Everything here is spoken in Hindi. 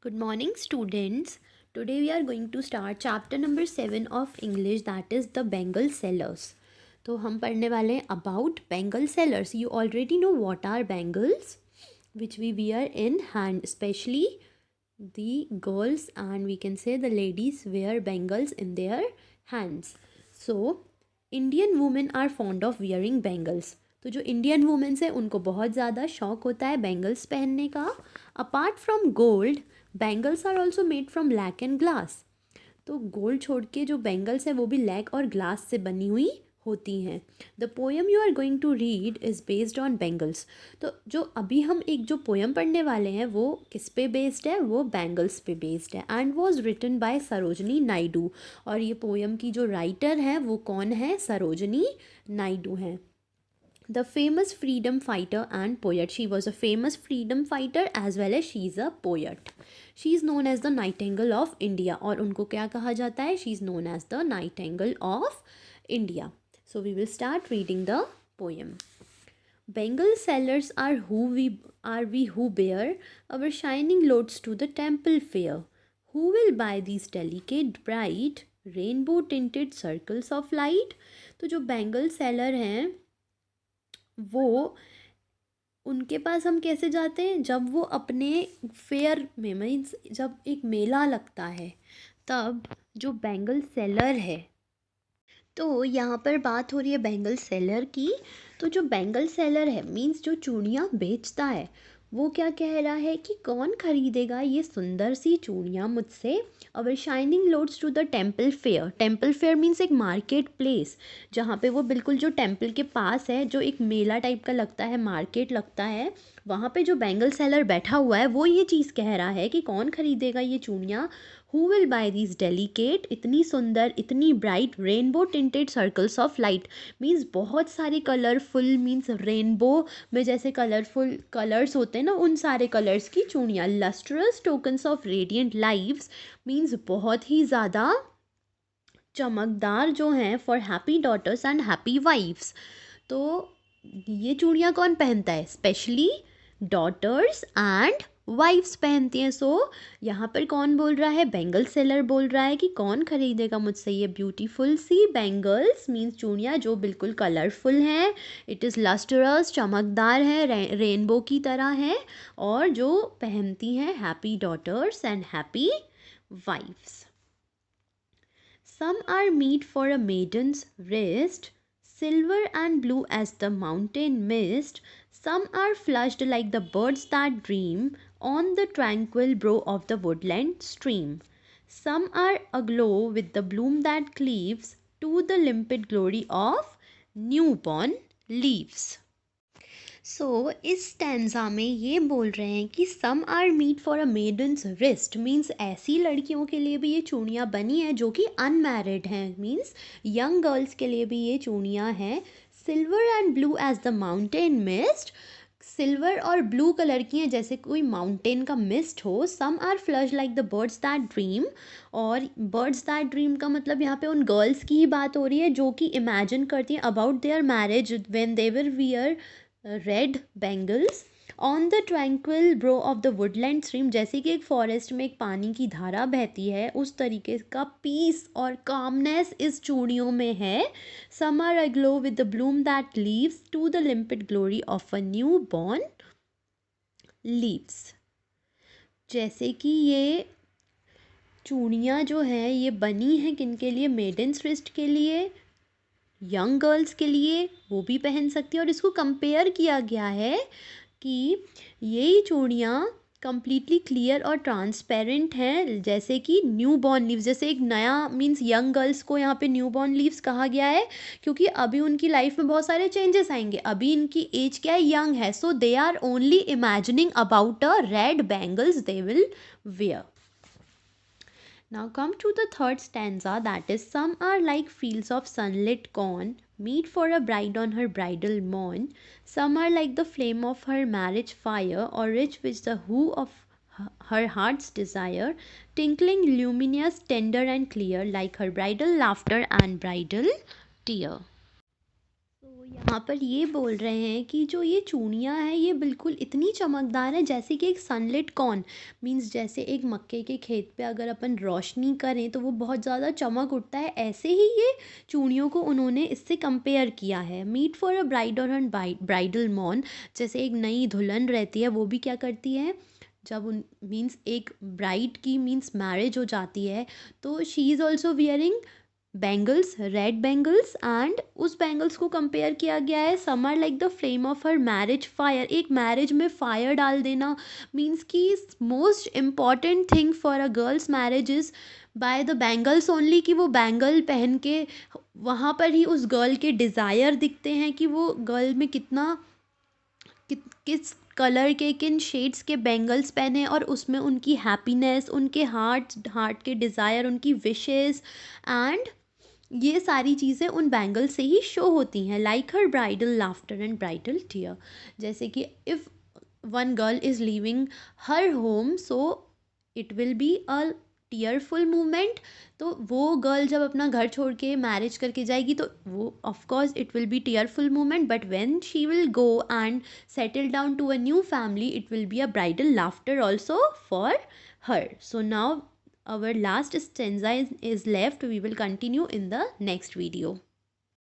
Good morning, students. Today we are going to start chapter number 7 of English, that is the Bengal Sellers. तो हम पढ़ने वाले हैं about Bengal Sellers. You already know what are bangles, which we wear in hand, especially the girls and we can say the ladies wear bangles in their hands. So Indian women are fond of wearing bangles. तो जो इंडियन वुमेन्स हैं उनको बहुत ज़्यादा शौक होता है बैंगल्स पहनने का. Apart from gold, bangles are also made from lac and glass. तो गोल्ड छोड़ के जो बैंगल्स है वो भी लैक और ग्लास से बनी हुई होती हैं. The poem you are going to read is based on bangles. तो जो अभी हम एक जो पोएम पढ़ने वाले हैं वो किस पे बेस्ड है, वो बैंगल्स पे बेस्ड है. And was written by Sarojini Naidu. और ये पोएम की जो राइटर है वो कौन है, सरोजनी नायडू हैं. The famous freedom fighter and poet. She was a famous freedom fighter as well as she is a poet. She is known as the Nightingale of India. और उनको क्या कहा जाता है, she is known as the Nightingale of India. So we will start reading the poem. Bengal sellers are we who bear our shining loads to the temple fair. Who will buy these delicate bright rainbow tinted circles of light. तो जो बैंगल सेलर हैं वो, उनके पास हम कैसे जाते हैं, जब वो अपने फेयर में, मीन्स जब एक मेला लगता है तब जो बैंगल सेलर है. तो यहाँ पर बात हो रही है बैंगल सेलर की. तो जो बैंगल सेलर है मीन्स जो चूड़ियाँ बेचता है वो क्या कह रहा है कि कौन खरीदेगा ये सुंदर सी चूड़ियाँ मुझसे. Our shining loads to the temple fair. Temple fair means एक मार्केट प्लेस जहाँ पे वो बिल्कुल जो टेम्पल के पास है, जो एक मेला टाइप का लगता है, मार्केट लगता है, वहाँ पे जो बैंगल सेलर बैठा हुआ है वो ये चीज़ कह रहा है कि कौन खरीदेगा ये चूड़ियाँ. Who will by this delicate, इतनी सुंदर, इतनी bright rainbow tinted circles of light. Means बहुत सारे कलरफुल, मीन्स रेनबो में जैसे कलरफुल कलर्स होते हैं ना, उन सारे कलर्स की चूड़ियाँ. Lustrous tokens of radiant lives means बहुत ही ज़्यादा चमकदार जो हैं for happy daughters and happy wives. तो ये चूड़ियाँ कौन पहनता है, स्पेशली डॉटर्स एंड वाइफ्स पहनती हैं. सो यहाँ पर कौन बोल रहा है, बैंगल सेलर बोल रहा है कि कौन खरीदेगा मुझसे ये ब्यूटीफुल सी बैंगल्स, मीन्स चूड़ियाँ जो बिल्कुल कलरफुल हैं, इट इज़ लस्टरस, चमकदार है, रेनबो की तरह है, और जो पहनती हैं happy daughters and happy wives. Some are meet for a maiden's wrist, silver and blue as the mountain mist. Some are flushed like the birds that dream on the tranquil brow of the woodland stream. Some are aglow with the bloom that cleaves to the limpid glory of newborn leaves. So इस स्टैंजा में ये बोल रहे हैं कि some are meet for a maiden's wrist. Means ऐसी लड़कियों के लिए भी ये चूड़ियाँ बनी हैं जो कि अनमैरिड हैं, मीन्स यंग गर्ल्स के लिए भी ये चूड़ियाँ हैं. Silver and blue as the mountain mist. Silver और ब्लू कलर की हैं जैसे कोई माउंटेन का मिस्ट हो. Some are flush like the birds that dream. और बर्ड्स दैट ड्रीम का मतलब यहाँ पे उन गर्ल्स की ही बात हो रही है जो कि इमेजिन करती हैं about their marriage when they will wear red bangles on the tranquil bro of the Woodland stream. जैसे कि एक फॉरेस्ट में एक पानी की धारा बहती है, उस तरीके का पीस और कामनेस इस चूड़ियों में है. Some are aglow with the bloom that leaves to the limpid glory of a newborn leaves. जैसे कि ये चूड़ियाँ जो है ये बनी हैं किन के लिए, मेडन्स रिस्ट के लिए, यंग गर्ल्स के लिए, वो भी पहन सकती है. और इसको कंपेयर किया गया है कि यही चूड़ियाँ कम्प्लीटली क्लियर और ट्रांसपेरेंट हैं जैसे कि न्यू बॉर्न लीव्स. जैसे एक नया, मीन्स यंग गर्ल्स को यहाँ पे न्यू बॉर्न लीव्स कहा गया है क्योंकि अभी उनकी लाइफ में बहुत सारे चेंजेस आएंगे. अभी इनकी एज क्या है, यंग है. So they are only imagining about a red bangles they will wear. Now come to the third stanza, that is, some are like fields of sunlit corn, meet for a bride on her bridal morn. Some are like the flame of her marriage fire, or rich with the hue of her heart's desire, tinkling luminous, tender and clear, like her bridal laughter and bridal tear. तो यहाँ पर ये बोल रहे हैं कि जो ये चूड़ियाँ हैं ये बिल्कुल इतनी चमकदार है जैसे कि एक सनलिट कॉर्न, मीन्स जैसे एक मक्के के खेत पे अगर अपन रोशनी करें तो वो बहुत ज़्यादा चमक उठता है, ऐसे ही ये चूड़ियों को उन्होंने इससे कंपेयर किया है। मीट फॉर अ ब्राइड और एन ब्राइडल मॉर्न, जैसे एक नई दुल्हन रहती है वो भी क्या करती है, जब उन मीन्स एक ब्राइड की मीन्स मैरिज हो जाती है तो she is also wearing bangles, red bangles, and उस बैंगल्स को कंपेयर किया गया है summer like the flame of her marriage fire, एक मैरिज में फायर डाल देना, मीन्स कि most important thing for a girls marriage is by the bangles only, कि वो बैंगल पहन के वहाँ पर ही उस गर्ल के डिज़ायर दिखते हैं कि वो गर्ल में कितना किस कलर के किन शेड्स के बैंगल्स पहने, और उसमें उनकी हैप्पीनेस, उनके हार्ट के डिज़ायर, उनकी विशेस एंड ये सारी चीज़ें उन बैंगल से ही शो होती हैं। Like her bridal laughter and bridal tear, जैसे कि if one girl is leaving her home so it will be a tearful movement, तो वो गर्ल जब अपना घर छोड़ के मैरिज करके जाएगी तो वो of course it will B tearful movement, but when she will go and settle down to a new family, it will be a bridal laughter also for her. So now our last stanza is left. We will continue in the next video.